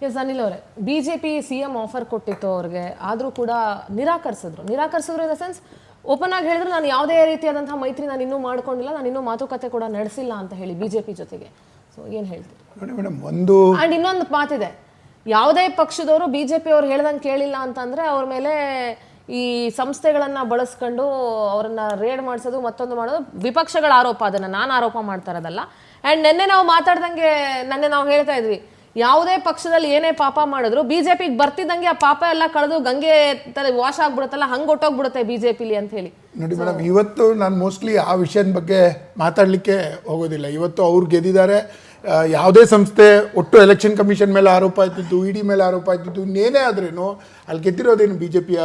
S Anil ಅವರೇ, BJP CM offer ಕೊಟ್ಟಿತ್ತು ಅವ್ರಿಗೆ, ಆದರೂ ಕೂಡ ನಿರಾಕರಿಸಿದ್ರು ಇನ್ ದ ಸೆನ್ಸ್ ಓಪನ್ ಆಗಿ ಹೇಳಿದ್ರು ನಾನು ಯಾವುದೇ ರೀತಿಯಾದಂತಹ ಮೈತ್ರಿ ನಾನು ಇನ್ನೂ ಮಾಡ್ಕೊಂಡಿಲ್ಲ, ನಾನು ಇನ್ನೂ ಮಾತುಕತೆ ಕೂಡ ನಡೆಸಿಲ್ಲ ಅಂತ ಹೇಳಿ ಬಿಜೆಪಿ ಜೊತೆಗೆ. ಸೊ ಏನು ಹೇಳ್ತೀರಿ ಮೇಡಮ್? ಒಂದು ಆ್ಯಂಡ್ ಇನ್ನೊಂದು ಮಾತಿದೆ, ಯಾವುದೇ ಪಕ್ಷದವರು ಬಿಜೆಪಿ ಅವ್ರು ಹೇಳ್ದಂಗೆ ಕೇಳಿಲ್ಲ ಅಂತಂದ್ರೆ ಅವ್ರ ಮೇಲೆ ಈ ಸಂಸ್ಥೆಗಳನ್ನ ಬಳಸ್ಕೊಂಡು ಅವರನ್ನ ರೇಡ್ ಮಾಡಿಸೋದು ಮತ್ತೊಂದು ಮಾಡೋದು ವಿಪಕ್ಷಗಳ ಆರೋಪ, ಅದನ್ನ ನಾನು ಆರೋಪ ಮಾಡ್ತಾ ಇರೋದಲ್ಲ. ಆ್ಯಂಡ್ ನಿನ್ನೆ ನಾವು ಮಾತಾಡ್ದಂಗೆ ನಾವು ಹೇಳ್ತಾ ಇದ್ವಿ, ಯಾವುದೇ ಪಕ್ಷದಲ್ಲಿ ಏನೇ ಪಾಪ ಮಾಡಿದ್ರು ಬಿಜೆಪಿಗೆ ಬರ್ತಿದ್ದಂಗೆ ಆ ಪಾಪ ಎಲ್ಲ ಕಳೆದು ಗಂಗೆ ವಾಶ್ ಆಗ್ಬಿಡುತ್ತಲ್ಲ, ಹಂಗೆ ಹೊಟ್ಟೋಗ್ಬಿಡುತ್ತೆ ಬಿಜೆಪಿಲಿ ಅಂತ ಹೇಳಿ. ನೋಡಿ ಮೇಡಮ್, ಇವತ್ತು ನಾನು ಮೋಸ್ಟ್ಲಿ ಆ ವಿಷಯದ ಬಗ್ಗೆ ಮಾತಾಡಲಿಕ್ಕೆ ಹೋಗೋದಿಲ್ಲ. ಇವತ್ತು ಅವ್ರು ಗೆದ್ದಿದ್ದಾರೆ. ಯಾವುದೇ ಸಂಸ್ಥೆ ಒಟ್ಟು ಎಲೆಕ್ಷನ್ ಕಮಿಷನ್ ಮೇಲೆ ಆರೋಪ ಆಯ್ತಿದ್ದು, ಇಡಿ ಮೇಲೆ ಆರೋಪ ಆಯ್ತಿದ್ದು, ಇನ್ನೇನೇ ಆದ್ರೇನು ಅಲ್ಲಿ ಗೆದ್ದಿರೋದೇನು ಬಿ ಜೆ ಪಿಯ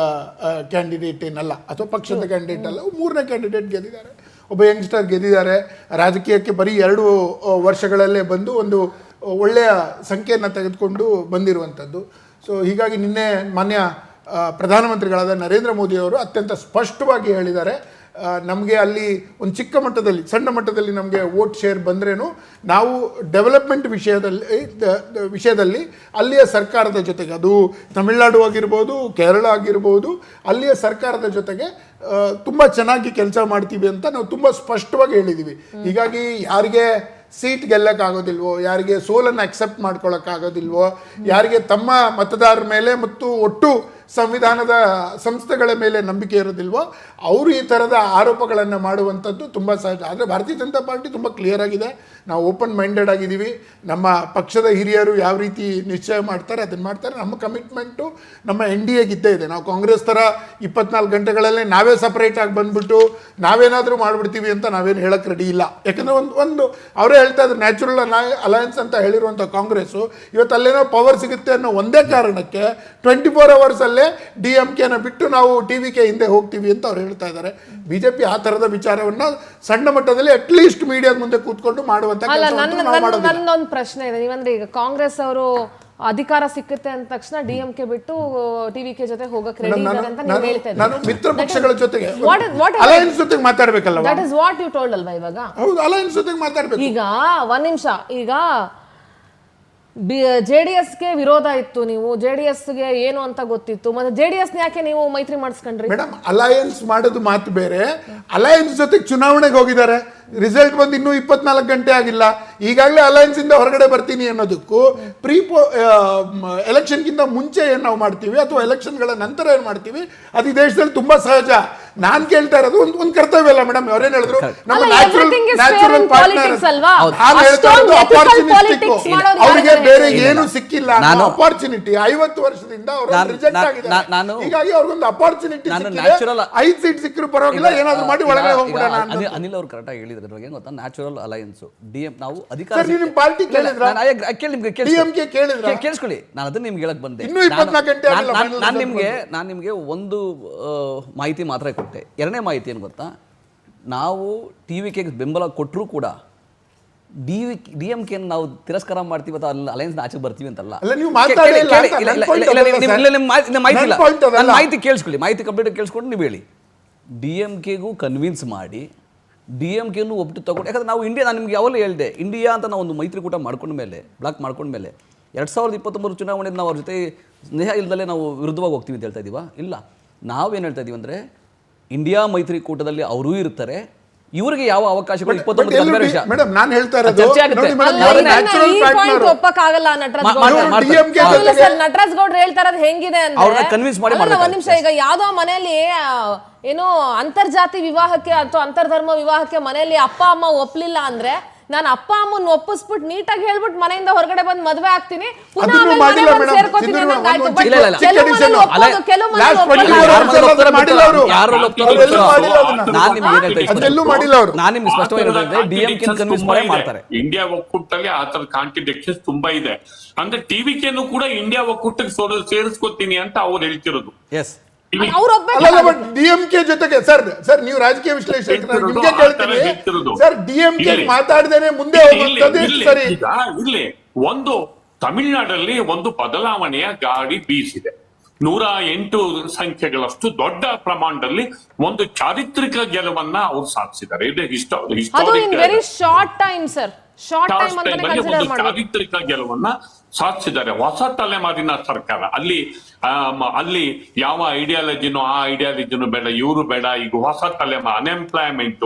ಕ್ಯಾಂಡಿಡೇಟ್ ಏನಲ್ಲ, ಅಥವಾ ಪಕ್ಷದ ಕ್ಯಾಂಡಿಡೇಟ್ ಅಲ್ಲ, ಮೂರನೇ ಕ್ಯಾಂಡಿಡೇಟ್ ಗೆದ್ದಿದ್ದಾರೆ. ಒಬ್ಬ ಯಂಗ್ಸ್ಟರ್ ಗೆದ್ದಿದ್ದಾರೆ. ರಾಜಕೀಯಕ್ಕೆ ಬರೀ 2 ವರ್ಷಗಳಲ್ಲೇ ಬಂದು ಒಂದು ಒಳ್ಳೆಯ ಸಂಖ್ಯೆಯನ್ನು ತೆಗೆದುಕೊಂಡು ಬಂದಿರುವಂಥದ್ದು. ಸೊ ಹೀಗಾಗಿ ನಿನ್ನೆ ಮಾನ್ಯ ಪ್ರಧಾನಮಂತ್ರಿಗಳಾದ ನರೇಂದ್ರ ಮೋದಿಯವರು ಅತ್ಯಂತ ಸ್ಪಷ್ಟವಾಗಿ ಹೇಳಿದ್ದಾರೆ, ನಮಗೆ ಅಲ್ಲಿ ಒಂದು ಚಿಕ್ಕ ಮಟ್ಟದಲ್ಲಿ, ಸಣ್ಣ ಮಟ್ಟದಲ್ಲಿ ನಮಗೆ ವೋಟ್ ಶೇರ್ ಬಂದ್ರೇನು ನಾವು ಡೆವಲಪ್ಮೆಂಟ್ ವಿಷಯದಲ್ಲಿ ಅಲ್ಲಿಯ ಸರ್ಕಾರದ ಜೊತೆಗೆ, ಅದು ತಮಿಳುನಾಡು ಆಗಿರ್ಬೋದು, ಕೇರಳ ಆಗಿರ್ಬೋದು, ಅಲ್ಲಿಯ ಸರ್ಕಾರದ ಜೊತೆಗೆ ತುಂಬ ಚೆನ್ನಾಗಿ ಕೆಲಸ ಮಾಡ್ತೀವಿ ಅಂತ ನಾವು ತುಂಬ ಸ್ಪಷ್ಟವಾಗಿ ಹೇಳಿದ್ದೀವಿ. ಹೀಗಾಗಿ ಯಾರಿಗೆ ಸೀಟ್ ಗೆಲ್ಲಕ್ಕಾಗೋದಿಲ್ವೋ, ಯಾರಿಗೆ ಸೋಲನ್ನು ಅಕ್ಸೆಪ್ಟ್ ಮಾಡ್ಕೊಳ್ಳೋಕ್ಕಾಗೋದಿಲ್ವೋ, ಯಾರಿಗೆ ತಮ್ಮ ಮತದಾರರ ಮೇಲೆ ಮತ್ತು ಒಟ್ಟು ಸಂವಿಧಾನದ ಸಂಸ್ಥೆಗಳ ಮೇಲೆ ನಂಬಿಕೆ ಇರೋದಿಲ್ವೋ, ಅವರು ಈ ಥರದ ಆರೋಪಗಳನ್ನು ಮಾಡುವಂಥದ್ದು ತುಂಬ ಸಹಜ. ಆದರೆ ಭಾರತೀಯ ಜನತಾ ಪಾರ್ಟಿ ತುಂಬ ಕ್ಲಿಯರ್ ಆಗಿದೆ, ನಾವು ಓಪನ್ ಮೈಂಡೆಡ್ ಆಗಿದ್ದೀವಿ. ನಮ್ಮ ಪಕ್ಷದ ಹಿರಿಯರು ಯಾವ ರೀತಿ ನಿಶ್ಚಯ ಮಾಡ್ತಾರೆ ಅದನ್ನು ಮಾಡ್ತಾರೆ. ನಮ್ಮ ಕಮಿಟ್ಮೆಂಟು ನಮ್ಮ NDA ಇದ್ದೇ ಇದೆ. ನಾವು ಕಾಂಗ್ರೆಸ್ ಥರ 24 ಗಂಟೆಗಳಲ್ಲೇ ನಾವೇ ಸಪ್ರೇಟಾಗಿ ಬಂದುಬಿಟ್ಟು ನಾವೇನಾದರೂ ಮಾಡಿಬಿಡ್ತೀವಿ ಅಂತ ನಾವೇನು ಹೇಳಕ್ಕೆ ರೆಡಿ ಇಲ್ಲ. ಯಾಕಂದರೆ ಒಂದು ಅವರೇ ಹೇಳ್ತಾ ಇದ್ರು, ನ್ಯಾಚುರಲ್ ಅಲಯನ್ಸ್ ಅಂತ ಹೇಳಿರುವಂಥ ಕಾಂಗ್ರೆಸ್ಸು ಇವತ್ತು ಅಲ್ಲೇನೋ ಪವರ್ ಸಿಗುತ್ತೆ ಅನ್ನೋ ಒಂದೇ ಕಾರಣಕ್ಕೆ 24 ಅವರ್ಸಲ್ಲೇ DMKನ ಬಿಟ್ಟು ನಾವು TVK ಹಿಂದೆ ಹೋಗ್ತೀವಿ ಅಂತ ಅವ್ರು ಹೇಳ್ತಾ ಇದ್ದಾರೆ. ಬಿಜೆಪಿ ಆ ಥರದ ವಿಚಾರವನ್ನು ಸಣ್ಣ ಮಟ್ಟದಲ್ಲಿ ಅಟ್ಲೀಸ್ಟ್ ಮೀಡಿಯಾದ ಮುಂದೆ ಕೂತ್ಕೊಂಡು ಮಾಡುವಂಥ ನನ್ನೊಂದು ಪ್ರಶ್ನೆ ಇದೆ. ನೀವಂದ್ರೆ ಈಗ ಕಾಂಗ್ರೆಸ್ ಅವರು ಅಧಿಕಾರ ಸಿಕ್ಕುತ್ತೆ ಅಂದ ತಕ್ಷಣ DMK ಬಿಟ್ಟು TVK ಜೊತೆ ಹೋಗಕ್ಕೆ ರೆಡಿ ಇದ್ದಾರೆ ಅಂತ ನೀವು ಹೇಳ್ತಾ ಇದ್ದೀರಿ. ನಾನು ಮಿತ್ರ ಪಕ್ಷಗಳ ಜೊತೆಗೆ ಅಲಯನ್ಸ್ ಜೊತೆಗೆ ಮಾತಾಡಬೇಕಲ್ಲ. That is what you told ಅಲ್ವಾ ಇವಾಗ? ಹೌದು, ಅಲಯನ್ಸ್ ಜೊತೆಗೆ ಮಾತಾಡಬೇಕು. ಈಗ ಒಂದು ನಿಮಿಷ, ಈಗ JDSಗೆ ವಿರೋಧ ಇತ್ತು, ನೀವು JDSಗೆ ಏನು ಅಂತ ಗೊತ್ತಿತ್ತು, ಮತ್ತೆ JDS ಯಾಕೆ ನೀವು ಮೈತ್ರಿ ಮಾಡಿಸ್ಕೊಂಡ್ರಿ? ಮೇಡಮ್, ಅಲಯನ್ಸ್ ಮಾಡೋದು ಮಾತು ಬೇರೆ, ಅಲಯನ್ಸ್ ಜೊತೆಗೆ ಚುನಾವಣೆಗೆ ಹೋಗಿದ್ದಾರೆ. ರಿಸಲ್ಟ್ ಬಂದು ಇನ್ನೂ 24 ಗಂಟೆ ಆಗಿಲ್ಲ, ಈಗಾಗಲೇ ಅಲಯನ್ಸ್ ಇಂದ ಹೊರಗಡೆ ಬರ್ತೀನಿ ಅನ್ನೋದಕ್ಕೂ ಎಲೆಕ್ಷನ್ಗಿಂತ ಮುಂಚೆ ಏನು ನಾವು ಮಾಡ್ತೀವಿ ಅಥವಾ ಎಲೆಕ್ಷನ್ಗಳ ನಂತರ ಏನು ಮಾಡ್ತೀವಿ ಅದು ಈ ದೇಶದಲ್ಲಿ ತುಂಬಾ ಸಹಜ. ನಾನು ಕೇಳ್ತಾ ಇರೋದು ಒಂದು ಕರ್ತವ್ಯ ಅಲ್ಲ ಮೇಡಮ್. ಅವ್ರೇನು ಹೇಳಿದ್ರು, ನಮ್ಮ ನ್ಯಾಚುರಲ್ ಪಾರ್ಟ್ನರ್ ಅವರಿಗೆ ಬೇರೆ ಏನು ಸಿಕ್ಕಿಲ್ಲ ಅನ್ನೋ ಅಪಾರ್ಚುನಿಟಿ 50 ವರ್ಷದಿಂದ ಅವರು ರಿಜೆಕ್ಟ್ ಆಗಿದ್ದಾರೆ. ಹೀಗಾಗಿ ಅವ್ರಿಗೊಂದು ಅಪಾರ್ಚುನಿಟಿ 5 ಸೀಟ್ ಸಿಕ್ಕರೂ ಪರವಾಗಿಲ್ಲ, ಏನಾದ್ರು ಮಾಡಿ ಒಳಗಡೆ ಹೋಗ್ಬಿಡೋಣ. ಅನಿಲ್ ಅವರು ಕರೆಕ್ಟ್ ಆಗಿ ಹೇಳಿದ್ರು. ಏನು ಗೊತ್ತಾ, ನ್ಯಾಚುರಲ್ ಅಲಯನ್ಸ್ DM ನಾವು ಅಧಿಕಾರ ಪಾರ್ಟಿ ಕೇಳಿಸ್ಕೊಳ್ಳಿ, ನಾನು ಅದನ್ನ ನಿಮ್ಗೆ ಹೇಳಕ್ ಬಂದೆ. ನಾನು ನಿಮ್ಗೆ ಒಂದು ಮಾಹಿತಿ ಮಾತ್ರ ಕೊಟ್ಟೆ. ಎರಡನೇ ಮಾಹಿತಿ ಏನು ಗೊತ್ತಾ, ನಾವು TVK ಬೆಂಬಲ ಕೊಟ್ಟರು ಕೂಡ DMK ನಾವು ತಿರಸ್ಕಾರ ಮಾಡ್ತೀವಿ ಅಥವಾ ಅಲಯನ್ಸ್ ಆಚೆಗೆ ಬರ್ತೀವಿ ಅಂತಲ್ಲ. ಮಾಹಿತಿ ಕೇಳಿಸ್ಕೊಳ್ಳಿ, ಮಾಹಿತಿ ಕಂಪ್ಲೀಟ್ ಕೇಳಿಸ್ಕೊಂಡು ನೀವು ಹೇಳಿ. DMKಗೂ ಕನ್ವಿನ್ಸ್ ಮಾಡಿ DMKನೂ ಒಟ್ಟು ತಗೊಂಡು, ಯಾಕಂದ್ರೆ ನಾವು ಇಂಡಿಯಾ, ನಾನು ನಿಮ್ಗೆ ಯಾವಾಗಲೂ ಹೇಳಿದೆ, ಇಂಡಿಯಾ ಅಂತ ನಾವು ಒಂದು ಮೈತ್ರಿಕೂಟ ಮಾಡ್ಕೊಂಡ್ಮೇಲೆ, ಬ್ಲಾಕ್ ಮಾಡ್ಕೊಂಡ್ಮೇಲೆ 2023 ಚುನಾವಣೆಗೆ ನಾವು ಅವ್ರ ಜೊತೆ ಸ್ನೇಹ ಇಲ್ಲದಲ್ಲೇ ನಾವು ವಿರುದ್ಧವಾಗಿ ಹೋಗ್ತೀವಿ ಅಂತ ಹೇಳ್ತಾ ಇದೀವ? ಇಲ್ಲ, ನಾವೇನು ಹೇಳ್ತಾ ಇದೀವಿ ಅಂದರೆ ಇಂಡಿಯಾ ಮೈತ್ರಿಕೂಟದಲ್ಲಿ ಅವರೂ ಇರ್ತಾರೆ, ಇವರಿಗೆ ಯಾವ ಅವಕಾಶಗಳು 29 ವಿಷಯ ಮೇಡಮ್ ನಾನು ಹೇಳ್ತಾ ಇರೋದು ನಟರಾಜ್ ಗೌಡ್ರು ಹೇಳ್ತಾ ಇರೋದು ಹೆಂಗಿದೆ ಅಂದ್ರೆ, ಕನ್ವಿನ್ಸ್ ಮಾಡಿ ಒಂದ್ ನಿಮಿಷ, ಈಗ ಯಾವ್ದೋ ಮನೆಯಲ್ಲಿ ಏನೋ ಅಂತರ್ಜಾತಿ ವಿವಾಹಕ್ಕೆ ಅಥವಾ ಅಂತರ್ಧರ್ಮ ವಿವಾಹಕ್ಕೆ ಮನೆಯಲ್ಲಿ ಅಪ್ಪ ಅಮ್ಮ ಒಪ್ಲಿಲ್ಲ ಅಂದ್ರೆ, ನಾನು ಅಪ್ಪ ಅಮ್ಮನ ಒಪ್ಪಿಸ್ಬಿಟ್ಟು ನೀಟಾಗಿ ಹೇಳ್ಬಿಟ್ಟು ಮನೆಯಿಂದ ಹೊರಗಡೆ ಬಂದು ಮದುವೆ ಆಗ್ತೀನಿ, ಇಂಡಿಯಾ ಒಕ್ಕೂಟದಲ್ಲಿ ಆ ತರ ಕಾಂಟ್ರಡಿಕ್ಷನ್ಸ್ ತುಂಬಾ ಇದೆ. ಅಂದ್ರೆ TVKನೂ ಕೂಡ ಇಂಡಿಯಾ ಒಕ್ಕೂಟಕ್ಕೆ ಸೇರಿಸ್ಕೊತೀನಿ ಅಂತ ಅವ್ರು ಹೇಳ್ತಿರೋದು. DMK ಜೊತೆಗೆ ಸರ್ ನೀವು ರಾಜಕೀಯ ವಿಶ್ಲೇಷಕರು, ನಿಮ್ಗೆ ಕೇಳ್ತೀನಿ ಸರ್, DMK ಮಾತಾಡದೇನೆ ಮುಂದೆ ಸರಿ. ಇಲ್ಲಿ ಒಂದು ತಮಿಳುನಾಡಲ್ಲಿ ಒಂದು ಬದಲಾವಣೆಯ ಗಾಳಿ ಬೀಸಿದೆ. 108 ಸಂಖ್ಯೆಗಳಷ್ಟು ದೊಡ್ಡ ಪ್ರಮಾಣದಲ್ಲಿ ಒಂದು ಚಾರಿತ್ರಿಕ ಗೆಲುವನ್ನ ಅವ್ರು ಸಾಧಿಸಿದ್ದಾರೆ. ಇದು ಹಿಸ್ಟಾರಿಕ್ ಶಾರ್ಟ್ ಟೈಮ್ ಚಾರಿತ್ರಿಕ ಗೆಲುವನ್ನ ಸಾಧಿಸಿದ್ದಾರೆ. ಹೊಸ ತಲೆಮಾರಿನ ಸರ್ಕಾರ. ಅಲ್ಲಿ ಯಾವ ಐಡಿಯಾಲಜಿನೋ ಆ ಐಡಿಯಾಲಜಿನೂ ಬೇಡ, ಇವರು ಬೇಡ. ಈಗ ಹೊಸ ತಲೆಮಾರು ಅನ್ಎಂಪ್ಲಾಯ್ಮೆಂಟ್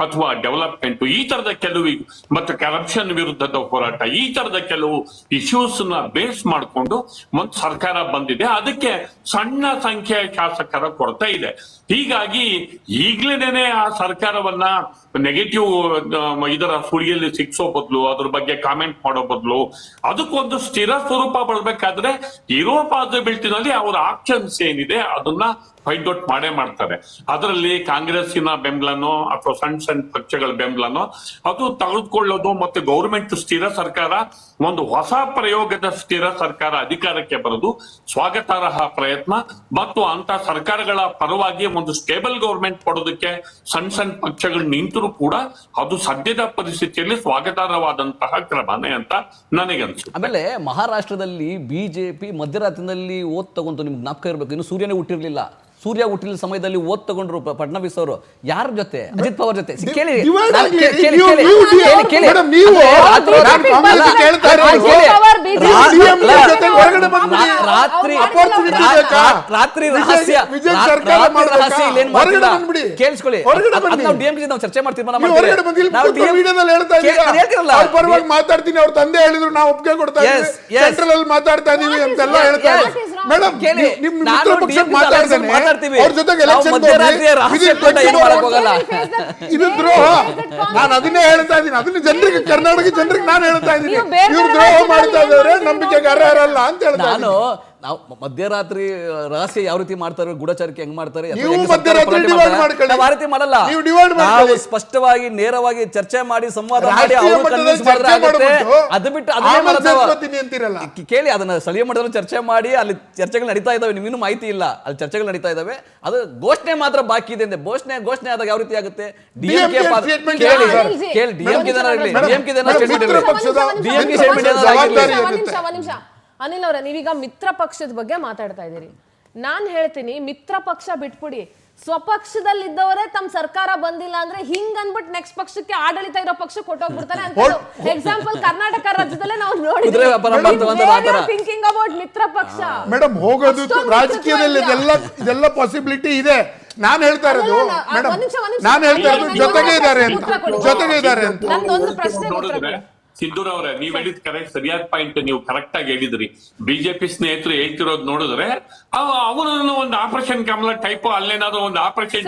ಅಥವಾ ಡೆವಲಪ್ಮೆಂಟ್, ಈ ತರದ ಕೆಲವು, ಮತ್ತು ಕರಪ್ಷನ್ ವಿರುದ್ಧದ ಹೋರಾಟ, ಈ ತರದ ಕೆಲವು ಇಶ್ಯೂಸ್ ನ ಬೇಸ್ ಮಾಡಿಕೊಂಡು ಒಂದು ಸರ್ಕಾರ ಬಂದಿದೆ. ಅದಕ್ಕೆ ಸಣ್ಣ ಸಂಖ್ಯೆಯ ಶಾಸಕರ ಕೊರತೆ ಇದೆ. ಹೀಗಾಗಿ ಈಗ್ಲೇನೆ ಆ ಸರ್ಕಾರವನ್ನ ನೆಗೆಟಿವ್ ಇದರ ಸುಳಿಯಲ್ಲಿ ಸಿಕ್ಸೋ ಬದಲು, ಅದ್ರ ಬಗ್ಗೆ ಕಾಮೆಂಟ್ ಮಾಡೋ ಬದಲು, ಅದಕ್ಕೊಂದು ಸ್ಥಿರ ಸ್ವರೂಪ ಬರಬೇಕಾದ್ರೆ ಇರೋ ಪಾಸಿಬಿಲಿಟಿನಲ್ಲಿ ಅವರ ಆಕ್ಷನ್ಸ್ ಏನಿದೆ ಅದನ್ನ ಫೈಂಡ್ ಔಟ್ ಮಾಡೇ ಮಾಡ್ತಾರೆ. ಅದರಲ್ಲಿ ಕಾಂಗ್ರೆಸ್ಸಿನ ಬೆಂಬಲನೋ ಅಥವಾ ಸಣ್ಣ ಸಣ್ಣ ಪಕ್ಷಗಳ ಬೆಂಬಲನೋ ಅದು ತೆಗೆದುಕೊಳ್ಳೋದು, ಮತ್ತೆ ಗೌರ್ಮೆಂಟ್ ಸ್ಥಿರ ಸರ್ಕಾರ, ಒಂದು ಹೊಸ ಪ್ರಯೋಗದ ಸ್ಥಿರ ಸರ್ಕಾರ ಅಧಿಕಾರಕ್ಕೆ ಬರೋದು ಸ್ವಾಗತಾರ್ಹ ಪ್ರಯತ್ನ. ಮತ್ತು ಅಂತ ಸರ್ಕಾರಗಳ ಪರವಾಗಿ ಒಂದು ಸ್ಟೇಬಲ್ ಗೌರ್ಮೆಂಟ್ ಕೊಡೋದಕ್ಕೆ ಸಣ್ಣ ಸಣ್ಣ ಪಕ್ಷಗಳು ನಿಂತರೂ ಕೂಡ ಅದು ಸದ್ಯದ ಪರಿಸ್ಥಿತಿಯಲ್ಲಿ ಸ್ವಾಗತಾರ್ಹವಾದಂತಹ ಕ್ರಮನೇ ಅಂತ ನನಗನ್ಸುತ್ತೆ. ಆಮೇಲೆ ಮಹಾರಾಷ್ಟ್ರದಲ್ಲಿ ಬಿಜೆಪಿ ಮಧ್ಯರಾತ್ರಿನಲ್ಲಿ ಓದ್ ತಗೊಂಡು, ನಿಮ್ಗೆ ಜ್ಞಾಪಕ ಇರಬೇಕು, ಇನ್ನು ಸೂರ್ಯನೇ ಹುಟ್ಟಿರ್ಲಿಲ್ಲ. ಸೂರ್ಯ ಹುಟ್ಟಿದ ಸಮಯದಲ್ಲಿ ಓದ್ ತಗೊಂಡ್ರು ಫಡ್ನವೀಸ್ ಅವರು. ಯಾರ ಜೊತೆ? ಅಜಿತ್ ಪವಾರ್ ಜೊತೆ. ಕೇಳಿ ರಾತ್ರಿ ರಹಸ್ಯ ಇಲ್ಲೇನ್ ಮಾಡ್ತಿಲ್ಲ ಕೇಳಿಸ್ಕೊಳ್ಳಿ. ನಾವು ಡಿಎಂಕೆ ನಾವು ಚರ್ಚೆ ಮಾಡ್ತೀವಿ, ಮಾತಾಡ್ತೀನಿ. ಅವ್ರ ತಂದೆ ಹೇಳಿದ್ರು ನಾವು ಒಪ್ಪಿಗೆ ಕೊಡ್ತಾ ಇದ್ದೀವಿ, ಸೆಂಟ್ರಲ್ ಅಲ್ಲಿ ಮಾತಾಡ್ತಾ ಇದೀವಿ ಅಂತೆಲ್ಲ ಹೇಳ್ತಾ ಇದ್ದಾರೆ. ಮೇಡಮ್ ನಿಮ್ ಮಿತ್ರ ಪಕ್ಷ ಮಾತಾಡ್ತಾನೆ, ಅವ್ರ ಜೊತೆಗೆ ಎಲೆಕ್ಷನ್ ಇದು ದ್ರೋಹ. ನಾನು ಅದನ್ನೇ ಹೇಳ್ತಾ ಇದ್ದೀನಿ, ಅದನ್ನ ಜನರಿಗೆ, ಕರ್ನಾಟಕ ಜನರಿಗೆ ನಾನು ಹೇಳ್ತಾ ಇದ್ದೀನಿ. ಇವ್ರು ದ್ರೋಹ ಮಾಡ್ತಾ ಇದ್ದಾರೆ, ನಂಬಿಕೆಗೆ ಅರ್ಹರಲ್ಲ ಅಂತ ಹೇಳ್ತಾ ನಾನು. ನಾವು ಮಧ್ಯರಾತ್ರಿ ರಹಸ್ಯ ಯಾವ ರೀತಿ ಮಾಡ್ತಾರೆ, ಗೂಢಚಾರಿಕೆ ಹೆಂಗ್ ಮಾಡ್ತಾರೆ, ನೀವು ಮಧ್ಯರಾತ್ರಿ ಡಿವೈಡ್ ಮಾಡ್ಕೊಳ್ಳಿ. ಆ ರೀತಿ ಮಾಡಲ್ಲ. ನೀವು ಡಿವೈಡ್ ನಾವು ಸ್ಪಷ್ಟವಾಗಿ ನೇರವಾಗಿ ಚರ್ಚೆ ಮಾಡಿ ಸಂವಾದ ಮಾಡಿ ಅವರು ಕನ್ವಿನ್ಸ್ ಮಾಡಿದ್ರೆ ಆಗುತ್ತೆ. ಅದು ಬಿಟ್ಟು ಅದನ್ನೇ ಅಂತಿರಲ್ಲ. ಕೇಳಿ, ಅದನ್ನ ಸ್ಥಳೀಯ ಮಟ್ಟದಲ್ಲಿ ಚರ್ಚೆ ಮಾಡಿ ಅಲ್ಲಿ ಚರ್ಚೆಗಳು ನಡೀತಾ ಇದಾವೆ. ನಿಮ್ಗಿನ್ನೂ ಮಾಹಿತಿ ಇಲ್ಲ, ಅಲ್ಲಿ ಚರ್ಚೆಗಳು ನಡೀತಾ ಇದಾವೆ. ಅದು ಘೋಷಣೆ ಮಾತ್ರ ಬಾಕಿ ಇದೆ. ಘೋಷಣೆ ಆದಾಗ ಯಾವ ರೀತಿ ಆಗುತ್ತೆ? ಡಿಎಂಕೆ ಕೇಳಿ, ಅನಿಲ್ ಅವರೇ, ನೀವೀಗ ಮಿತ್ರ ಪಕ್ಷದ ಬಗ್ಗೆ ಮಾತಾಡ್ತಾ ಇದ್ದೀರಿ. ನಾನ್ ಹೇಳ್ತೀನಿ, ಮಿತ್ರ ಪಕ್ಷ ಬಿಟ್ಬಿಡಿ, ಸ್ವಪಕ್ಷದಲ್ಲಿದ್ದವರೇ ತಮ್ಮ ಸರ್ಕಾರ ಬಂದಿಲ್ಲ ಅಂದ್ರೆ ಹಿಂಗ್ ಅನ್ಬಿಟ್ಟು ನೆಕ್ಸ್ಟ್ ಪಕ್ಷಕ್ಕೆ ಆಡಳಿತ ಇರೋ ಪಕ್ಷ ಕೊಟ್ಟೋಗ್ಬಿಡ್ತಾರೆ ಅಂತ ಎಕ್ಸಾಂಪಲ್ ಕರ್ನಾಟಕ ರಾಜ್ಯದಲ್ಲೇ ನಾವು ನೋಡಿದ್ವಿ. ಥಿಂಕಿಂಗ್ ಅಬೌಟ್ ಮಿತ್ರ ಪಕ್ಷ. ಮೇಡಮ್, ಹೋಗೋದು ರಾಜಕೀಯದಲ್ಲಿ ಇದೆಲ್ಲ ಪಾಸಿಬಿಲಿಟಿ ಇದೆ. ನಾನು ಹೇಳ್ತಾ ಇರೋದು ಮೇಡಮ್, ನಾನು ಹೇಳ್ತಾ ಇರೋದು ಜೊತೆಗೆ ಇದ್ದಾರೆ ಅಂತ. ನಂದೊಂದು ಪ್ರಶ್ನೆ ಸಿದ್ದೂರವ್ರೆ, ನೀವ್ ಹೇಳಿದ್ ಕರೆಕ್ಟ್, ಸರಿಯಾದ ಪಾಯಿಂಟ್ ನೀವು ಕರೆಕ್ಟ್ ಆಗಿ ಹೇಳಿದ್ರಿ. ಬಿಜೆಪಿ ಸ್ನೇಹಿತರು ಹೇಳ್ತಿರೋದು ನೋಡಿದ್ರೆ ಅವರನ್ನು ಒಂದು ಆಪರೇಷನ್ ಕಮಲ ಟೈಪ್, ಅಲ್ಲೇನಾದ್ರೂ ಒಂದು ಆಪರೇಷನ್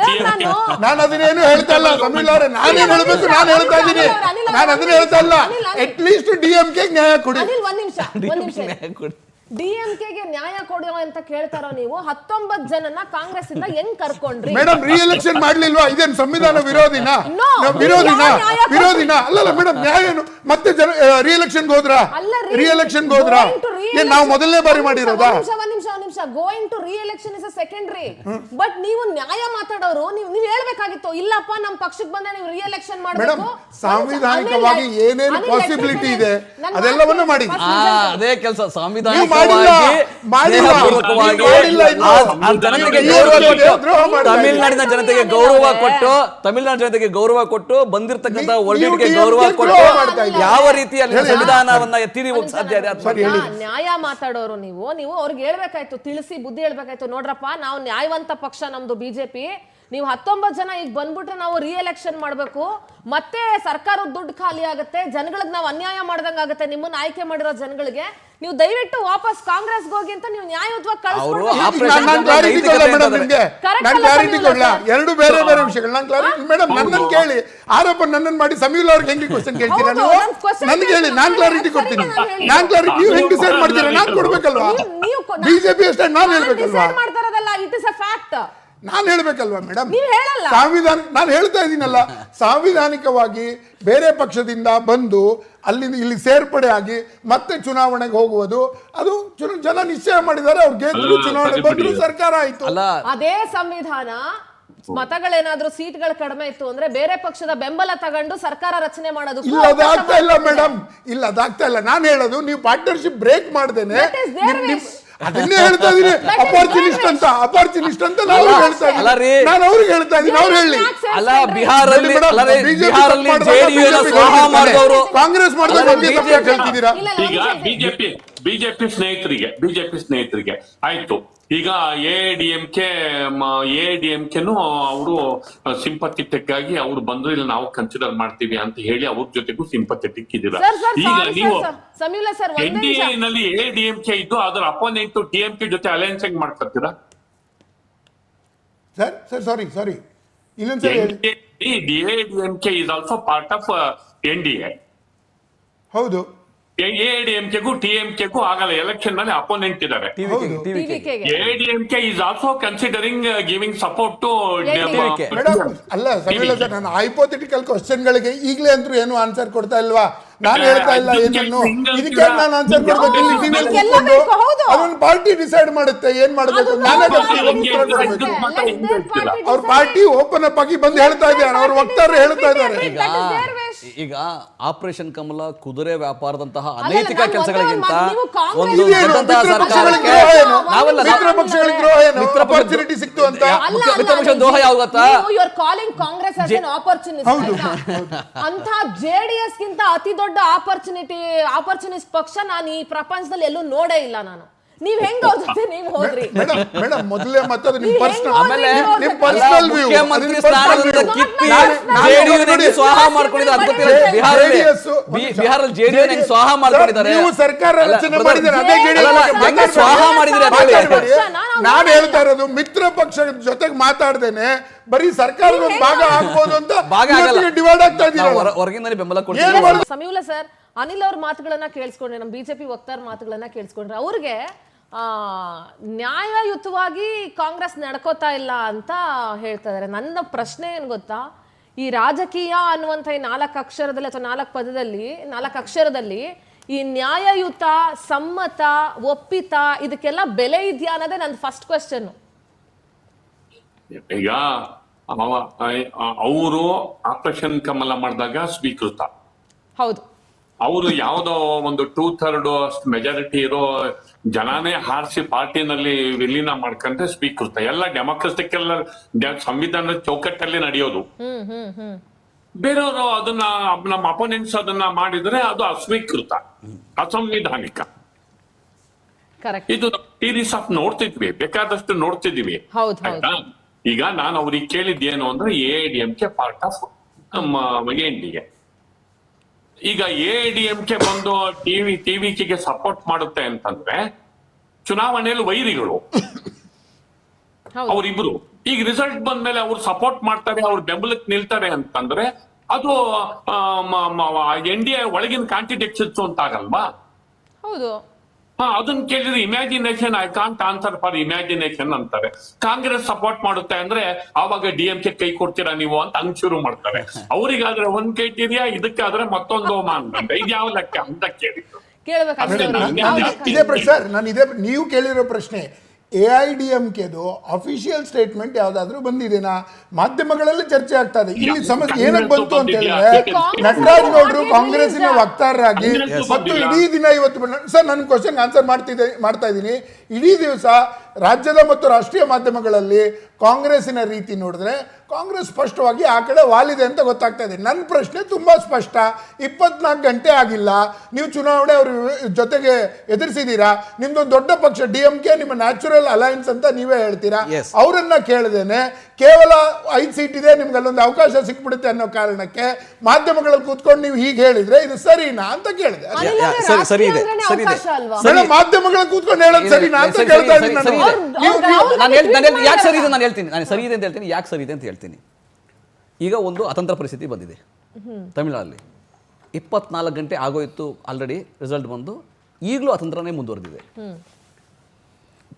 ನಾನು ಅದನ್ನೇನು ಹೇಳ್ತಾ ಇಲ್ಲ ಸಮೀಲ್ ಅವರೇ, ನಾನೇನ್ ಹೇಳ್ಬೇಕು ನಾನು ಹೇಳ್ತಾ ಇದ್ದೀನಿ. ನಾನು ಅದನ್ನ ಹೇಳ್ತಾ ಇಲ್ಲ. ಅಟ್ ಲೀಸ್ಟ್ ಡಿಎಂಕೆ ನ್ಯಾಯ ಕೊಡಿ. ಒಂದ್ ನಿಮಿಷ ಡಿಎಂಕೆಗೆ ನ್ಯಾಯ ಕೊಡೋ ಅಂತ ಕೇಳ್ತಾರೋ ನೀವು? 19 ಜನನ ಕಾಂಗ್ರೆಸ್ ಇಂದ ಹೆಂಗ್ ಕರ್ಕೊಂಡ್ರಿ? ಮೇಡಮ್, ರಿ-ಎಲೆಕ್ಷನ್ ಮಾಡ್ಲಿಲ್ವಾ? ಇದೇನು ಸಂವಿಧಾನ ವಿರೋಧಿನ? ಅಲ್ಲಲ್ಲ ಮೇಡಮ್, ನ್ಯಾಯನು ಮತ್ತೆ ರಿ-ಎಲೆಕ್ಷನ್ ಹೋದ್ರಾ? ನಾವು ಮೊದಲನೇ ಬಾರಿ ಮಾಡಿರೋದಾ? Going to re-election is a secondary. But ನೀವು ನ್ಯಾಯ ಮಾತಾಡೋರು, ನೀವು ಹೇಳ್ಬೇಕಾಗಿತ್ತು, ಇಲ್ಲಪ್ಪ ನಮ್ಮ ಪಕ್ಷಕ್ಕೆ ಬಂದ ನೀವು ರಿ-ಎಲೆಕ್ಷನ್ ಮಾಡಬೇಕು. ಸಾಂವಿಧಾನಿಕವಾಗಿ ಏನೇನು ಪಾಸಿಬಿಲಿಟಿ ಇದೆ ಅದೆಲ್ಲವನ್ನ ಮಾಡಿ. ಅದೇ ಕೆಲಸ ಸಂವಿಧಾನ ತಮಿಳುನಾಡಿನ ಜನತೆಗೆ ಗೌರವ ಕೊಟ್ಟು ಬಂದಿರತಕ್ಕಂತ ವರ್ಲ್ಡ್ಗೆ ಗೌರವ ಕೊಟ್ಟು ಯಾವ ರೀತಿಯಲ್ಲಿ ಸಂವಿಧಾನವನ್ನ ಎತ್ತಿ ಹೋಗಕ್ಕೆ ಸಾಧ್ಯ ಇದೆ? ನ್ಯಾಯ ಮಾತಾಡೋರು ನೀವು ಅವ್ರಿಗೆ ಹೇಳ್ಬೇಕಾಯ್ತು, ತಿಳಿಸಿ ಬುದ್ಧಿ ಹೇಳ್ಬೇಕಾಯ್ತು. ನೋಡ್ರಪ್ಪ, ನಾವು ನ್ಯಾಯವಂತ ಪಕ್ಷ ನಮ್ದು ಬಿಜೆಪಿ. ನೀವು 19 ಜನ ಈಗ ಬಂದ್ಬಿಟ್ರೆ ನಾವು ರಿ-ಎಲೆಕ್ಷನ್ ಮಾಡ್ಬೇಕು, ಮತ್ತೆ ಸರ್ಕಾರದ ದುಡ್ಡು ಖಾಲಿ ಆಗುತ್ತೆ, ಜನಗಳಿಗೆ ನಾವು ಅನ್ಯಾಯ ಮಾಡ್ದಂಗ ಆಗುತ್ತೆ. ನಿಮ್ಮನ್ನ ಆಯ್ಕೆ ಮಾಡಿರೋ ಜನಗಳಿಗೆ ನೀವು ದಯವಿಟ್ಟು ವಾಪಸ್ ಕಾಂಗ್ರೆಸ್ ಹೋಗಿ ಅಂತ ನೀವು ನ್ಯಾಯಯುತವಾಗಿ ಎರಡು ಬೇರೆ ಬೇರೆ ವಿಷಯಗಳು. ಮೇಡಮ್, ನನ್ನನ್ನು ಕೇಳಿ, ಆರೋಪ ನನ್ನನ್ನು ಮಾಡಿ ಸಮೀಲ್ ಅವ್ರಿಗೆ ಹೆಂಗೆ ಕ್ವಶನ್ ಕೇಳ್ತೀರಾ ನೀವು? ನನ್ಗೆ ಹೇಳಿ, ನಾನ್ ಕ್ಲಾರಿಟಿ ಕೊಡ್ತೀನಿ. ನೀವು ಹೆಂಗ್ ಡಿಸೈಡ್ ಮಾಡ್ತೀರಾ? ನಾನ್ ಕೊಡ್ಬೇಕಲ್ವಾ? ಬಿಜೆಪಿ ಅಷ್ಟೇ ನಾನು ಹೇಳ್ಬೇಕಲ್ವಾ? ನಾನು ಹೇಳ್ಬೇಕಲ್ವಾ ಮೇಡಮ್? ಸಂವಿಧಾನ ನಾನು ಹೇಳ್ತಾ ಇದ್ದೀನಲ್ಲ, ಸಾಂವಿಧಾನಿಕವಾಗಿ ಬೇರೆ ಪಕ್ಷದಿಂದ ಬಂದು ಅಲ್ಲಿಂದ ಇಲ್ಲಿ ಸೇರ್ಪಡೆ ಆಗಿ ಮತ್ತೆ ಚುನಾವಣೆಗೆ ಹೋಗುವುದು, ಅದು ಜನ ನಿಶ್ಚಯ ಮಾಡಿದ್ದಾರೆ. ಅವ್ರು ಗೆದ್ದು ಚುನಾವಣೆ ಬಂದ್ರು, ಸರ್ಕಾರ ಆಯ್ತು. ಅದೇ ಸಂವಿಧಾನ ಮತಗಳೇನಾದ್ರೂ ಸೀಟ್ಗಳು ಕಡಿಮೆ ಇತ್ತು ಅಂದ್ರೆ ಬೇರೆ ಪಕ್ಷದ ಬೆಂಬಲ ತಗೊಂಡು ಸರ್ಕಾರ ರಚನೆ ಮಾಡೋದು ಇಲ್ಲ, ಅದಾಗ್ತಾ ಇಲ್ಲ ಮೇಡಮ್. ಇಲ್ಲ, ಅದಾಗ್ತಾ ಇಲ್ಲ. ನಾನು ಹೇಳೋದು, ನೀವು ಪಾರ್ಟ್ನರ್ಶಿಪ್ ಬ್ರೇಕ್ ಮಾಡ್ದೇನೆ ಅದನ್ನೇ ಹೇಳ್ತಾ ಇದೀನಿ. ಅಪಾರ್ಚುನಿಸ್ಟ್ ಅಂತ ನಾನು ಹೇಳ್ತಾ ಇದ್ದೀನಿ. ನಾನು ಅವ್ರಿಗೆ ಹೇಳ್ತಾ ಇದ್ದೀನಿ, ಅವ್ರು ಹೇಳಿ. ಅಲ್ಲ, ಬಿಹಾರಲ್ಲಿ ಕಾಂಗ್ರೆಸ್ ಮಾಡಿದ ಬಗ್ಗೆ ಹೇಳ್ತಿದ್ದೀರಾ? ಈಗ ಬಿಜೆಪಿ ಸ್ನೇಹಿತರಿಗೆ ಆಯ್ತು. ಈಗ ಎಐಡಿಎಂಕೆನು ಅವರು ಸಿಂಪಥೆಟಿಕ್ ಆಗಿ ಅವ್ರು ಬಂದ್ರು ಇಲ್ಲ ನಾವು ಕನ್ಸಿಡರ್ ಮಾಡ್ತೀವಿ ಅಂತ ಹೇಳಿ ಅವ್ರ ಜೊತೆಗೂ ಸಿಂಪಥೆಟಿಕ್ ಇದ್ದೀರಾ. ಈಗ ನೀವು NDA ನಲ್ಲಿ ಎಐಡಿಎಂಕೆ ಇದ್ದು ಅದರ ಅಪೋನೆಂಟ್ DMK ಜೊತೆ ಅಲಯನ್ಸ್ ಹೆಂಗ್ ಮಾಡ್ಕೊತೀರಾ? ಸರ್ ಸಾರಿ ಇನ್ನೊಂದ್ಸರಿ AIADMK is also part of NDA. ಹೌದು, ಎಐಡಿಎಂಕೆಗೂ TMKಗೂ ಆಗಲ್ಲ, ಎಲೆಕ್ಷನ್ ನಲ್ಲಿ ಅಪೋನೆಂಟ್ ಇದ್ದಾರೆ. AIADMK is also considering giving support to madam. ಅಲ್ಲ ಸಮೀಲ ಸರ್, ನಾನು ಹೈಪೋಥೆಟಿಕಲ್ ಕ್ವಶನ್ಗಳಿಗೆ ಈಗಲೇ ಅಂತೂ ಏನು ಆನ್ಸರ್ ಕೊಡ್ತಾ ಇಲ್ವಾ? ನಾನು ಹೇಳ್ತಾ ಇಲ್ಲ ಏನನ್ನು, ಇದಕ್ಕೆ ನಾನು ಆನ್ಸರ್ ಕೊಡ್ಬೇಕು. ಅದೊಂದು ಪಾರ್ಟಿ ಡಿಸೈಡ್ ಮಾಡುತ್ತೆ ಏನ್ ಮಾಡಬೇಕು. ನಾನೇ ಅವ್ರ ಪಾರ್ಟಿ ಓಪನ್ ಅಪ್ ಆಗಿ ಬಂದು ಹೇಳ್ತಾ ಇದ್ದಾರೆ, ಅವ್ರ ವಕ್ತಾರರು ಹೇಳ್ತಾ ಇದ್ದಾರೆ. ಈಗ ಆಪರೇಷನ್ ಕಮಲ ಕುದುರೆ ವ್ಯಾಪಾರದಂತಹ ಅನೈತಿಕ ಕೆಲಸಗಳಿಗಿಂತ ಒಂದು ಮಿತ್ರ ಪಕ್ಷಗಳಿಗೆ ದ್ರೋಹ ಏನು, ಆಪರ್ಚುನಿಟಿ ಸಿಕ್ತು ಅಂತ. ಮಿತ್ರ ಪಕ್ಷ ದ್ರೋಹ ಯಾವ ಗೊತ್ತಾ? ಕಾಂಗ್ರೆಸ್ ಅಂತ JDS ಗಿಂತ ಅತಿ ದೊಡ್ಡ ಆಪರ್ಚುನಿಸ್ಟ್ ಪಕ್ಷ ನಾನು ಈ ಪ್ರಪಂಚದಲ್ಲಿ ಎಲ್ಲೂ ನೋಡೇ ಇಲ್ಲ. ನಾನು ನೀವ್ ಹೆಂಗ್ ಅವ್ರ ಜೊತೆ ನೀವು ಹೋದ್ರಿ? ಮೇಡಮ್ ಮೊದಲೇ ಮತ್ತದು ನಿಮ್ ಪರ್ಸನಲ್ ಆಮೇಲೆ ನಿಮ್ ಪರ್ಸನಲ್ ವ್ಯೂ. ಮುಖ್ಯಮಂತ್ರಿ ಸ್ಥಾನದಿಂದ ಕಿತ್ತಿ JDU ಸ್ವಾಹ ಮಾಡ್ಕೊಂಡಿದ್ದಾರೆ. ಬಿಹಾರಲ್ಲಿ JDU ಸ್ವಾಹ ಮಾಡ್ಕೊಂಡಿದ್ದಾರೆ. ನೀವು ಸರ್ಕಾರ ರಚನೆ ಮಾಡಿದ್ರೆ ಅದೇ JDU ಸ್ವಾಹ ಮಾಡಿದ್ರೆ. ನಾನು ಹೇಳ್ತಾ ಇರೋದು ಮಿತ್ರ ಪಕ್ಷದ ಜೊತೆಗೆ ಮಾತಾಡ್ದೇನೆ ಬರೀ ಸರ್ಕಾರದ ಭಾಗ ಆಗ್ಬೋದು ಅಂತ ಡಿವೈಡ್ ಆಗ್ತಾ ಇದ್ದೀರಾ. ಹೊರಗಿಂದಲೇ ಬೆಂಬಲ ಕೊಡ್ತೀವಿ. ಸಮೀಲ ಸರ್, ಅನಿಲ್ ಅವ್ರ ಮಾತುಗಳನ್ನ ಕೇಳಿಸ್ಕೊಂಡ್ರೆ, ನಮ್ಮ BJP ವಕ್ತಾರ ಮಾತುಗಳನ್ನ ಕೇಳಿಸ್ಕೊಂಡ್ರೆ ಅವ್ರಿಗೆ ನ್ಯಾಯಯುತವಾಗಿ ಕಾಂಗ್ರೆಸ್ ನಡ್ಕೋತಾ ಇಲ್ಲ ಅಂತ ಹೇಳ್ತಾ ಇದಾರೆ. ನನ್ನ ಪ್ರಶ್ನೆ ಏನ್ ಗೊತ್ತಾ, ಈ ರಾಜಕೀಯ ಅನ್ನುವಂಥ ಈ 4 ಅಕ್ಷರದಲ್ಲಿ ಅಥವಾ 4 ಪದದಲ್ಲಿ 4 ಅಕ್ಷರದಲ್ಲಿ ಈ ನ್ಯಾಯಯುತ, ಸಮ್ಮತ, ಒಪ್ಪಿತ ಇದಕ್ಕೆಲ್ಲ ಬೆಲೆ ಇದೆಯಾ ಅನ್ನೋದೇ ನನ್ನ ಫಸ್ಟ್ ಕ್ವೆಶ್ಚನ್. ಈಗ ಅವರು ಆಪರೇಷನ್ ಕಮಲ ಮಾಡಿದಾಗ ಸ್ವೀಕೃತ. ಹೌದು, ಅವರು ಯಾವುದೋ ಒಂದು 2/3 ಮೆಜಾರಿಟಿ ಇರೋ ಜನಾನೇ ಹಾರಿಸಿ ಪಾರ್ಟಿನಲ್ಲಿ ವಿಲೀನ ಮಾಡ್ಕೊಂಡ್ರೆ ಸ್ವೀಕೃತ. ಎಲ್ಲ ಡೆಮೋಕ್ರಟಿಕ್ ಎಲ್ಲ ಸಂವಿಧಾನದ ಚೌಕಟ್ಟಲ್ಲಿ ನಡೆಯೋದು. ಬೇರೆಯವರು ಅದನ್ನ ನಮ್ಮ ಅಪೋನೆಂಟ್ಸ್ ಅದನ್ನ ಮಾಡಿದ್ರೆ ಅದು ಅಸ್ವೀಕೃತ, ಅಸಂವಿಧಾನಿಕ. ಇದು ಸೀರೀಸ್ ಆಫ್ ನೋಡ್ತಿದ್ವಿ, ಬೇಕಾದಷ್ಟು ನೋಡ್ತಿದ್ವಿ. ಆಯ್ತಾ? ಈಗ ನಾನು ಅವ್ರಿಗೆ ಕೇಳಿದ್ದೇನು ಅಂದ್ರೆ ಎಐಡಿಎಂಕೆ ಪಾರ್ಟ್ ಆಫ್ NDA. ಈಗ ಎಐಡಿಎಂಕೆ ಬಂದು TVKಗೆ ಸಪೋರ್ಟ್ ಮಾಡುತ್ತೆ ಅಂತಂದ್ರೆ ಚುನಾವಣೆಯಲ್ಲಿ ವೈರಿಗಳು ಅವರಿಬ್ರು. ಈಗ ರಿಸಲ್ಟ್ ಬಂದ್ಮೇಲೆ ಅವ್ರು ಸಪೋರ್ಟ್ ಮಾಡ್ತಾರೆ, ಅವ್ರು ಬೆಂಬಲಕ್ಕೆ ನಿಲ್ತಾರೆ ಅಂತಂದ್ರೆ ಅದು NDA ಒಳಗಿನ ಕಾಂಟ್ರಡಿಕ್ಷನ್ಸ್ ಅಂತ ಆಗಲ್ವಾ? ಹೌದು. ಅದನ್ನ ಕೇಳಿದ್ರೆ imagination, I can't answer for imagination ಅಂತಾರೆ. ಕಾಂಗ್ರೆಸ್ ಸಪೋರ್ಟ್ ಮಾಡುತ್ತೆ ಅಂದ್ರೆ ಆವಾಗ DMK ಕೈ ಕೊಡ್ತೀರಾ ನೀವು ಅಂತ ಹಂಗ್ ಶುರು ಮಾಡ್ತಾರೆ. ಅವ್ರಿಗಾದ್ರೆ ಒಂದ್ ಕ್ರೈಟೀರಿಯಾ, ಇದಕ್ಕಾದ್ರೆ ಮತ್ತೊಂದು ಮಾನದಂಡ. ಇದು ಯಾವ ಲೆಕ್ಕ ಅಂತ ಕೇಳಿದ್ರು. ನೀವು ಕೇಳಿರೋ ಪ್ರಶ್ನೆ, AIDMKದು ಅಫಿಷಿಯಲ್ ಸ್ಟೇಟ್ಮೆಂಟ್ ಯಾವ್ದಾದ್ರು ಬಂದಿದೆನಾ? ಮಾಧ್ಯಮಗಳಲ್ಲಿ ಚರ್ಚೆ ಆಗ್ತಾ ಇದೆ. ಇಲ್ಲಿ ಸಮಸ್ಯೆ ಏನಕ್ಕೆ ಬಂತು ಅಂತ ಹೇಳಿದ್ರೆ, ನಟರಾಜ್ ಗೌಡ್ರು ಕಾಂಗ್ರೆಸ್ಸಿನ ವಕ್ತಾರರಾಗಿ ಮತ್ತು ಇಡೀ ದಿನ ಇವತ್ತು ಸರ್ ನನ್ನ ಕ್ವಶನ್ ಆನ್ಸರ್ ಮಾಡ್ತಾ ಇದ್ದೀನಿ. ಇಡೀ ದಿವಸ ರಾಜ್ಯದ ಮತ್ತು ರಾಷ್ಟ್ರೀಯ ಮಾಧ್ಯಮಗಳಲ್ಲಿ ಕಾಂಗ್ರೆಸ್ಸಿನ ರೀತಿ ನೋಡಿದ್ರೆ ಕಾಂಗ್ರೆಸ್ ಸ್ಪಷ್ಟವಾಗಿ ಆ ಕಡೆ ವಾಲಿದೆ ಅಂತ ಗೊತ್ತಾಗ್ತಾ ಇದೆ. ನನ್ನ ಪ್ರಶ್ನೆ ತುಂಬಾ ಸ್ಪಷ್ಟ. 24 ಗಂಟೆ ಆಗಿಲ್ಲ, ನೀವು ಚುನಾವಣೆ ಅವ್ರ ಜೊತೆಗೆ ಎದುರಿಸಿದೀರಾ. ನಿಮ್ದೊಂದು ದೊಡ್ಡ ಪಕ್ಷ DMK ನಿಮ್ಮ ನ್ಯಾಚುರಲ್ ಅಲಯನ್ಸ್ ಅಂತ ನೀವೇ ಹೇಳ್ತೀರಾ. ಅವರನ್ನ ಕೇಳದೇನೆ ಕೇವಲ 5 ಸೀಟ್ ಇದೆ, ನಿಮ್ಗೆ ಅಲ್ಲೊಂದು ಅವಕಾಶ ಸಿಕ್ಬಿಡುತ್ತೆ ಅನ್ನೋ ಕಾರಣಕ್ಕೆ ಮಾಧ್ಯಮಗಳಲ್ಲಿ ಕೂತ್ಕೊಂಡು ನೀವು ಹೀಗೆ ಹೇಳಿದ್ರೆ ಇದು ಸರಿನಾ ಅಂತ ಕೇಳಿದೆ. ಮಾಧ್ಯಮಗಳಲ್ಲಿ ಕೂತ್ಕೊಂಡು ಹೇಳೋದು ಸರಿನಾ ಅಂತ ಕೇಳ್ತಾ ಇದ್ದೀನಿ. ಯಾಕೆ ಸರಿ ಇದೆ ನಾನು ಹೇಳ್ತೀನಿ, ನಾನು ಸರಿ ಇದೆ ಅಂತ ಹೇಳ್ತೀನಿ, ಯಾಕೆ ಸರಿ ಇದೆ ಅಂತ ಹೇಳ್ತೀನಿ. ಈಗ ಒಂದು ಅತಂತ್ರ ಪರಿಸ್ಥಿತಿ ಬಂದಿದೆ ತಮಿಳುನಾಡಲ್ಲಿ. 24 ಗಂಟೆ ಆಗೋಯ್ತು ಆಲ್ರೆಡಿ, ರಿಸಲ್ಟ್ ಬಂದು ಈಗಲೂ ಅತಂತ್ರನೇ ಮುಂದುವರೆದಿದೆ.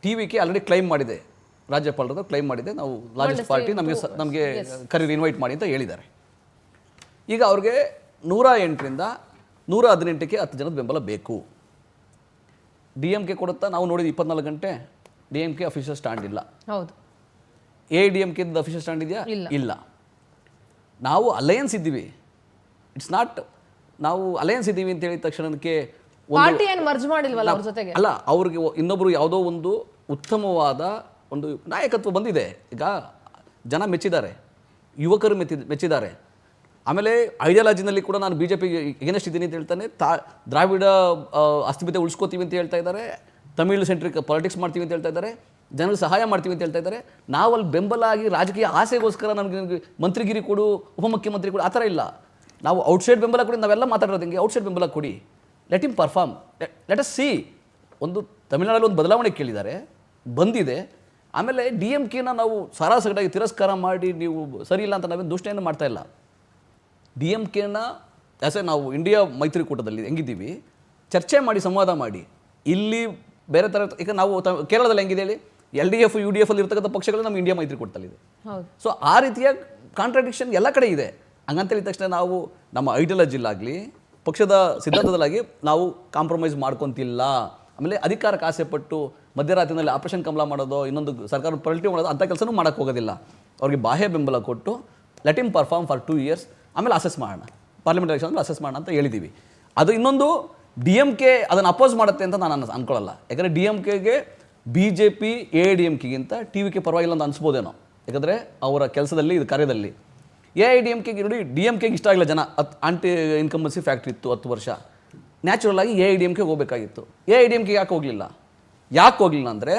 TVK ಆಲ್ರೆಡಿ ಕ್ಲೈಮ್ ಮಾಡಿದೆ, ರಾಜ್ಯಪಾಲರು ಕ್ಲೈಮ್ ಮಾಡಿದೆ, ನಾವು ಲಾರ್ಜೆಸ್ಟ್ ಪಾರ್ಟಿ, ನಮಗೆ ಕರೀರಿ, ಇನ್ವೈಟ್ ಮಾಡಿ ಅಂತ ಹೇಳಿದ್ದಾರೆ. ಈಗ ಅವ್ರಿಗೆ 108ರಿಂದ 118ಕ್ಕೆ 10 ಜನದ ಬೆಂಬಲ ಬೇಕು. DMK ಕೊಡುತ್ತಾ? ನಾವು ನೋಡಿದ್ವಿ 24 ಗಂಟೆ DMK ಅಫಿಷಿಯಲ್ ಸ್ಟ್ಯಾಂಡ್ ಇಲ್ಲ. ಹೌದು. AIDMK ಅಫಿಷಿಯಲ್ ಸ್ಟ್ಯಾಂಡ್ ಇದೆಯಾ? ಇಲ್ಲ. ನಾವು ಅಲಯನ್ಸ್ ಇದ್ದೀವಿ. ಇಟ್ಸ್ ನಾಟ್ ನಾವು ಅಲಯನ್ಸ್ ಇದ್ದೀವಿ ಅಂತ ಹೇಳಿದ ತಕ್ಷಣಕ್ಕೆ ಅಲ್ಲ, ಅವ್ರಿಗೆ ಇನ್ನೊಬ್ರು ಯಾವುದೋ ಒಂದು ಉತ್ತಮವಾದ ಒಂದು ನಾಯಕತ್ವ ಬಂದಿದೆ. ಈಗ ಜನ ಮೆಚ್ಚಿದ್ದಾರೆ, ಯುವಕರು ಮೆಚ್ಚಿದ್ದಾರೆ. ಆಮೇಲೆ ಐಡಿಯಾಲಜಿನಲ್ಲಿ ಕೂಡ ನಾನು ಬಿಜೆಪಿಗೆ ಎಗೇನೆಸ್ಟ್ ಇದ್ದೀನಿ ಅಂತ ಹೇಳ್ತಾನೆ. ದ್ರಾವಿಡ ಅಸ್ಮಿತೆ ಉಳಿಸ್ಕೋತೀವಿ ಅಂತ ಹೇಳ್ತಾ ಇದ್ದಾರೆ, ತಮಿಳು ಸೆಂಟ್ರಿಕ್ ಪಾಲಿಟಿಕ್ಸ್ ಮಾಡ್ತೀವಿ ಅಂತ ಹೇಳ್ತಾ ಇದ್ದಾರೆ, ಜನರಿಗೆ ಸಹಾಯ ಮಾಡ್ತೀವಿ ಅಂತ ಹೇಳ್ತಾ ಇದ್ದಾರೆ. ನಾವಲ್ಲಿ ಬೆಂಬಲ ಆಗಿ ರಾಜಕೀಯ ಆಸೆಗೋಸ್ಕರ ನನಗೆ ಮಂತ್ರಿಗಿರಿ ಕೊಡು, ಉಪಮುಖ್ಯಮಂತ್ರಿ ಕೊಡು, ಆ ಥರ ಇಲ್ಲ. ನಾವು ಔಟ್ಸೈಡ್ ಬೆಂಬಲ ಕೊಡಿ, ನಾವೆಲ್ಲ ಮಾತಾಡೋದು ಹಿಂಗೆ ಔಟ್ಸೈಡ್ ಬೆಂಬಲ ಕೊಡಿ, let him perform, let us see. ಒಂದು ತಮಿಳುನಾಡಲ್ಲಿ ಒಂದು ಬದಲಾವಣೆ ಕೇಳಿದ್ದಾರೆ, ಬಂದಿದೆ. ಆಮೇಲೆ DMKನ ನಾವು ಸರಾಸರಿಯಾಗಿ ತಿರಸ್ಕಾರ ಮಾಡಿ ನೀವು ಸರಿ ಇಲ್ಲ ಅಂತ ನಾವೇನು ದೂಷಣೆಯನ್ನು ಮಾಡ್ತಾ ಇಲ್ಲ. DMKನ ನಾವು ಇಂಡಿಯಾ ಮೈತ್ರಿಕೂಟದಲ್ಲಿ ಹೆಂಗಿದ್ದೀವಿ, ಚರ್ಚೆ ಮಾಡಿ ಸಂವಾದ ಮಾಡಿ. ಇಲ್ಲಿ ಬೇರೆ ಥರ, ಈಗ ನಾವು ಕೇರಳದಲ್ಲಿ ಹೆಂಗಿದೆ ಹೇಳಿ, LDF UDF ಅಲ್ಲಿ ಇರ್ತಕ್ಕಂಥ ಪಕ್ಷಗಳು ನಮ್ಮ ಇಂಡಿಯಾ ಮೈತ್ರಿಕೂಟದಲ್ಲಿದೆ. ಸೊ ಆ ರೀತಿಯ ಕಾಂಟ್ರಾಡಿಕ್ಷನ್ ಎಲ್ಲ ಕಡೆ ಇದೆ. ಹಂಗಂತೇಳಿದ ತಕ್ಷಣ ನಾವು ನಮ್ಮ ಐಡಿಯಾಲಜಿಲಾಗಲಿ ಪಕ್ಷದ ಸಿದ್ಧಾಂತದಲ್ಲಾಗಿ ನಾವು ಕಾಂಪ್ರಮೈಸ್ ಮಾಡ್ಕೊತಿಲ್ಲ. ಆಮೇಲೆ ಅಧಿಕಾರಕ್ಕೆ ಆಸೆ ಪಟ್ಟು ಮಧ್ಯರಾತ್ರಿನಲ್ಲಿ ಆಪರೇಷನ್ ಕಮಲ ಮಾಡೋದು, ಇನ್ನೊಂದು ಸರ್ಕಾರ ಪಲ್ಟಿ ಮಾಡೋದು, ಅಂಥ ಕೆಲಸನೂ ಮಾಡೋಕ್ಕೆ ಹೋಗೋದಿಲ್ಲ. ಅವ್ರಿಗೆ ಬಾಹ್ಯ ಬೆಂಬಲ ಕೊಟ್ಟು let him perform for 2 years, ಆಮೇಲೆ ಅಸೆಸ್ ಮಾಡೋಣ, ಪಾರ್ಲಿಮೆಂಟ್ ಎಲೆಕ್ಷನ್ ಅಸೆಸ್ ಮಾಡೋಣ ಅಂತ ಹೇಳಿದ್ದೀವಿ. ಅದು ಇನ್ನೊಂದು DMK ಅದನ್ನು ಅಪೋಸ್ ಮಾಡುತ್ತೆ ಅಂತ ನಾನು ಅನ್ಕೊಳ್ಳಲ್ಲ. ಯಾಕಂದರೆ DMKಗೆ BJP AIDMKಗಿಂತ TVK ಪರವಾಗಿಲ್ಲ ಅಂತ ಅನ್ಸ್ಬೋದೇನೋ, ಯಾಕಂದರೆ ಅವರ ಕೆಲಸದಲ್ಲಿ ಇದು ಕಾರ್ಯದಲ್ಲಿ. AIDMKಗೆ ನೋಡಿ, DMKಗೆ ಇಷ್ಟ ಆಗಿಲ್ಲ ಜನ, ಆಂಟಿ ಇನ್ಕಂಬನ್ಸಿ ಫ್ಯಾಕ್ಟ್ರಿ ಇತ್ತು 10 ವರ್ಷ, ನ್ಯಾಚುರಲ್ ಆಗಿ AIDMK ಹೋಗಬೇಕಾಗಿತ್ತು. AIDMK ಯಾಕೆ ಹೋಗಲಿಲ್ಲ ಅಂದರೆ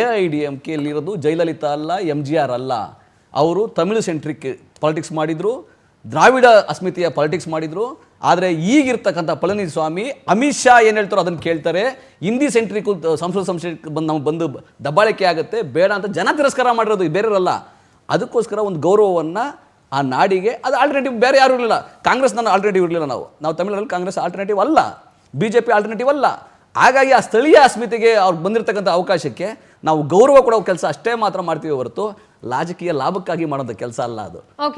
AIDMKಯಲ್ಲಿರೋದು ಜಯಲಲಿತಾ ಅಲ್ಲ, MGR ಅಲ್ಲ. ಅವರು ತಮಿಳು ಸೆಂಟ್ರಿಕ್ ಪಾಲಿಟಿಕ್ಸ್ ಮಾಡಿದರು, ದ್ರಾವಿಡ ಅಸ್ಮಿತೆಯ ಪಾಲಿಟಿಕ್ಸ್ ಮಾಡಿದರು. ಆದರೆ ಈಗಿರ್ತಕ್ಕಂಥ ಪಳನಿಸ್ವಾಮಿ, ಅಮಿತ್ ಶಾ ಏನು ಹೇಳ್ತಾರೋ ಅದನ್ನು ಕೇಳ್ತಾರೆ. ಹಿಂದಿ ಸೆಂಟ್ರಿಕ್ ಸಂಸತ್ ನಮಗೆ ಬಂದು ದಬ್ಬಾಳಿಕೆ ಆಗುತ್ತೆ, ಬೇಡ ಅಂತ ಜನ ತಿರಸ್ಕಾರ ಮಾಡಿರೋದು, ಬೇರೆಯವರಲ್ಲ. ಅದಕ್ಕೋಸ್ಕರ ಒಂದು ಗೌರವವನ್ನು ಆ ನಾಡಿಗೆ, ಅದು ಆಲ್ಟರ್ನೇಟಿವ್ ಬೇರೆ ಯಾರೂ ಇರಲಿಲ್ಲ. ಕಾಂಗ್ರೆಸ್ ನನ್ನ ಆಲ್ಟರ್ನೇಟಿವ್ ಇರಲಿಲ್ಲ. ನಾವು ತಮಿಳಲ್ಲಿ ಕಾಂಗ್ರೆಸ್ ಆಲ್ಟರ್ನೇಟಿವ್ ಅಲ್ಲ, BJP ಆಲ್ಟರ್ನೇಟಿವ್ ಅಲ್ಲ. ಹಾಗಾಗಿ ಆ ಸ್ಥಳೀಯ ಅಸ್ಮಿತೆಗೆ ಅವ್ರು ಬಂದಿರತಕ್ಕಂಥ ಅವಕಾಶಕ್ಕೆ ನಾವು ಗೌರವ ಕೊಡೋ ಕೆಲಸ ಅಷ್ಟೇ ಮಾತ್ರ ಮಾಡ್ತೀವಿ ಹೊರತು ರಾಜಕೀಯ ಲಾಭಕ್ಕಾಗಿ ಮಾಡೋದು ಕೆಲಸ ಅಲ್ಲ ಅದು. ಓಕೆ.